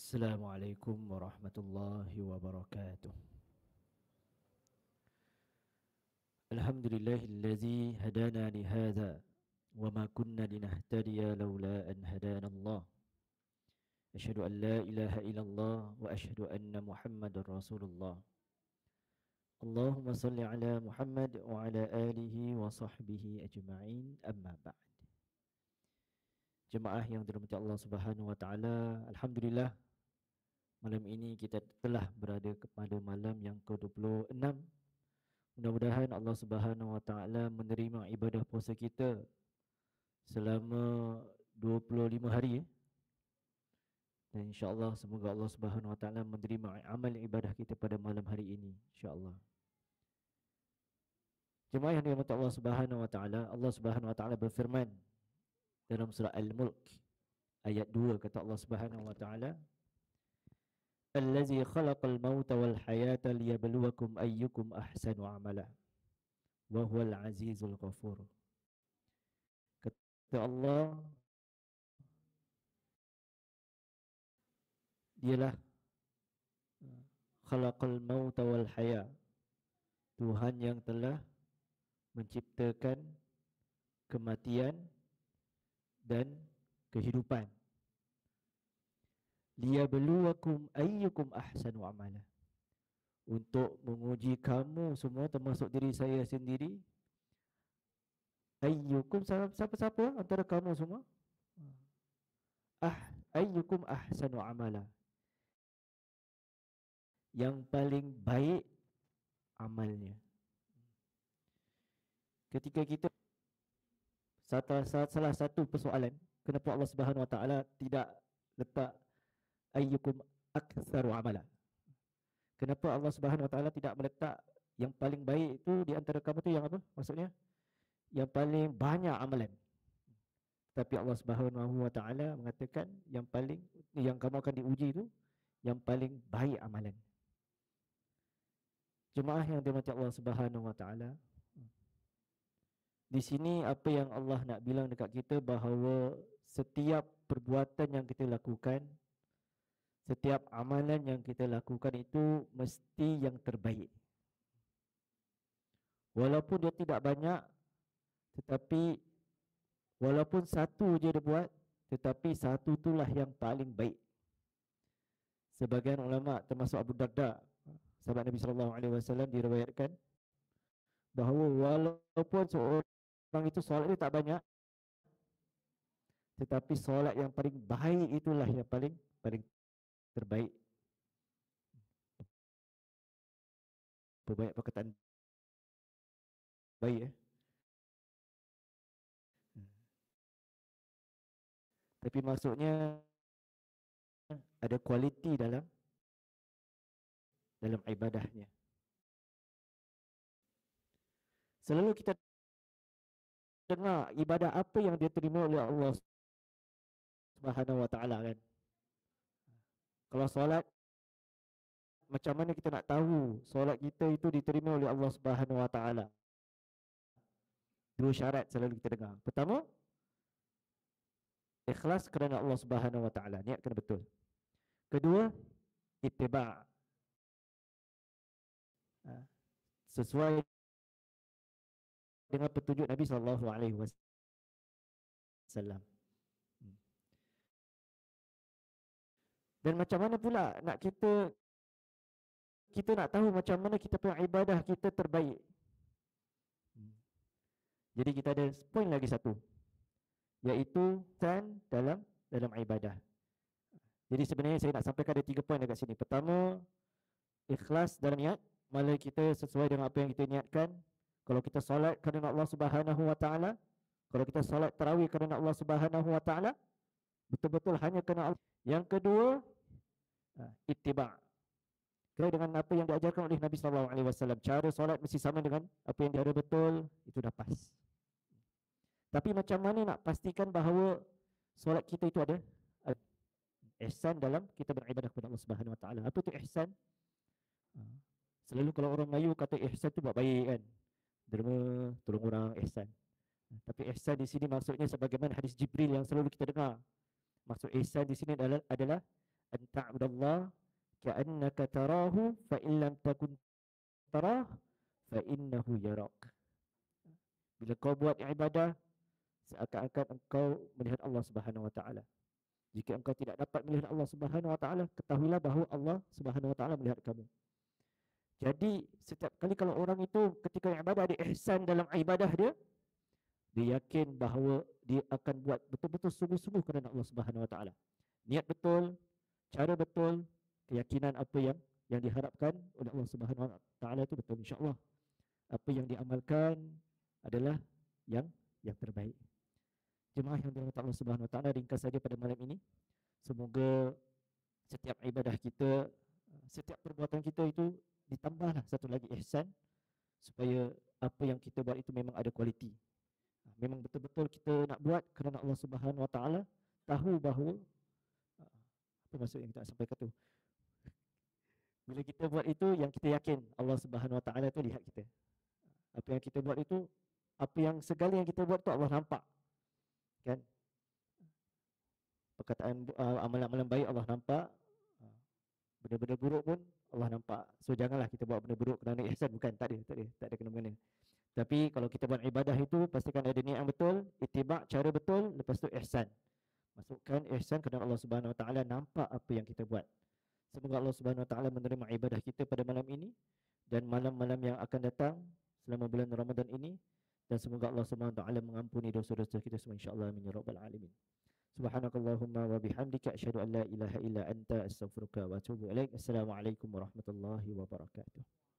Assalamualaikum warahmatullahi wabarakatuh. Alhamdulillahillazi hadana li hadza wa ma kunna linahtadiya laula an hadana Allah. Asyhadu an la ilaha illallah wa asyhadu anna Muhammadar Rasulullah. Allahumma salli ala Muhammad wa ala alihi wa sahbihi ajma'in, amma ba'd. Jemaah yang dirahmati Allah Subhanahu wa taala, alhamdulillah malam ini kita telah berada kepada malam yang ke-26. Mudah-mudahan Allah Subhanahu Wa Taala menerima ibadah puasa kita selama 25 hari. Dan insya-Allah semoga Allah Subhanahu Wa Taala menerima amal ibadah kita pada malam hari ini, insya-Allah. Jemaah yang dirahmati Allah Subhanahu Wa Taala, Allah Subhanahu Wa Taala berfirman dalam surah Al-Mulk ayat 2, kata Allah Subhanahu Wa Taala, Allazi khalaqal mauta wal hayata liyabluwakum ayyukum ahsanu amala wa huwal azizul ghafur. Kata Allah, dialah khalaqal mauta wal haya, Tuhan yang telah menciptakan kematian dan kehidupan. Liyabluwakum ayyukum ahsanu amala, untuk menguji kamu semua termasuk diri saya sendiri. Ayyukum, siapa-siapa antara kamu semua, ayyukum ahsanu amala, yang paling baik amalnya. Ketika kita salah satu persoalan, kenapa Allah Subhanahu Wa Taala tidak letak ayyukum aktsaru amala? Kenapa Allah Subhanahu Wa Taala tidak meletak yang paling baik itu di antara kamu tu yang apa? Maksudnya yang paling banyak amalan. Tapi Allah Subhanahu Wa Taala mengatakan yang kamu akan diuji itu yang paling baik amalan. Jemaah yang dirahmati Allah Subhanahu Wa Taala, di sini apa yang Allah nak bilang dekat kita, bahawa setiap perbuatan yang kita lakukan, setiap amalan yang kita lakukan itu mesti yang terbaik. Walaupun dia tidak banyak, tetapi walaupun satu je dia buat, tetapi satu itulah yang paling baik. Sebagian ulama termasuk Abu Darda, sahabat Nabi SAW, diriwayatkan bahawa walaupun seorang itu solat dia tak banyak, tetapi solat yang paling baik itulah yang paling terbaik. Banyak perkataan baik tapi maksudnya ada kualiti dalam ibadahnya. Selalu kita dengar ibadah apa yang dia terima oleh Allah Subhanahu Wa Taala, kan? Kalau solat, macam mana kita nak tahu solat kita itu diterima oleh Allah Subhanahu Wa Taala? Dua syarat selalu kita dengar. Pertama, ikhlas kerana Allah Subhanahu Wa Taala, niat kena betul. Kedua, ittiba', sesuai dengan petunjuk Nabi SAW. Dan macam mana pula nak kita nak tahu macam mana kita punya ibadah kita terbaik? Jadi kita ada poin lagi satu, iaitu dalam ibadah. Jadi sebenarnya saya nak sampaikan ada 3 poin dekat sini. Pertama, ikhlas dalam niat, mana kita sesuai dengan apa yang kita niatkan. Kalau kita solat kerana Allah Subhanahu Wa Taala, kalau kita solat tarawih kerana Allah Subhanahu Wa Taala, betul-betul hanya kerana Allah. Yang kedua, ittiba', kira dengan apa yang diajarkan oleh Nabi SAW. Cara solat mesti sama dengan apa yang dia ada, betul, itu dah pas. Tapi macam mana nak pastikan bahawa solat kita itu ada ihsan dalam kita beribadah kepada Allah Subhanahu Wa Taala? Apa tu ihsan? Selalu kalau orang Melayu kata ihsan tu buat baik, kan? Derma, tolong orang, ihsan. Tapi ihsan di sini maksudnya sebagaimana hadis Jibril yang selalu kita dengar. Maksud ihsan di sini adalah an ta'budallah ka'annaka tarahu fa in lam takun tarah fa innahu yarak. Bila kau buat ibadah, seakan-akan engkau melihat Allah Subhanahu wa taala. Jika engkau tidak dapat melihat Allah Subhanahu wa taala, ketahuilah bahawa Allah Subhanahu wa taala melihat kamu. Jadi setiap kali kalau orang itu ketika ibadah ada ihsan dalam ibadah dia, dia yakin bahawa dia akan buat betul-betul sungguh-sungguh kerana Allah Subhanahu wa taala. Niat betul, cara betul, keyakinan apa yang diharapkan oleh Allah Subhanahu wa taala itu betul, insya-Allah. Apa yang diamalkan adalah yang terbaik. Jemaah yang dirahmati Allah Subhanahu wa taala, ringkas saja pada malam ini. Semoga setiap ibadah kita, setiap perbuatan kita itu ditambahlah satu lagi ihsan, supaya apa yang kita buat itu memang ada kualiti. Memang betul-betul kita nak buat kerana Allah Subhanahu wa taala, tahu bahawa apa maksud yang kita sampaikan tu. Bila kita buat itu, yang kita yakin Allah Subhanahu wa taala tu lihat kita. Apa yang kita buat itu, apa yang segala yang kita buat tu Allah nampak. Kan? Perkataan amalan-amalan baik Allah nampak, benda-benda buruk pun Allah nampak. So janganlah kita buat benda buruk kerana ihsan, bukan, tak ada kena-mengena. Tapi kalau kita buat ibadah itu, pastikan ada niat yang betul, ittiba', cara betul, lepas tu ihsan. Masukkan ihsan kerana Allah Subhanahu wa taala nampak apa yang kita buat. Semoga Allah Subhanahu wa taala menerima ibadah kita pada malam ini dan malam-malam yang akan datang selama bulan Ramadan ini, dan semoga Allah Subhanahu wa taala mengampuni dosa-dosa kita semua, insya-Allah, amin ya rabbal alamin. Subhanakallahumma wa bihamdika asyhadu an la ilaha illa anta astaghfiruka wa atubu ilaik. Assalamualaikum warahmatullahi wabarakatuh.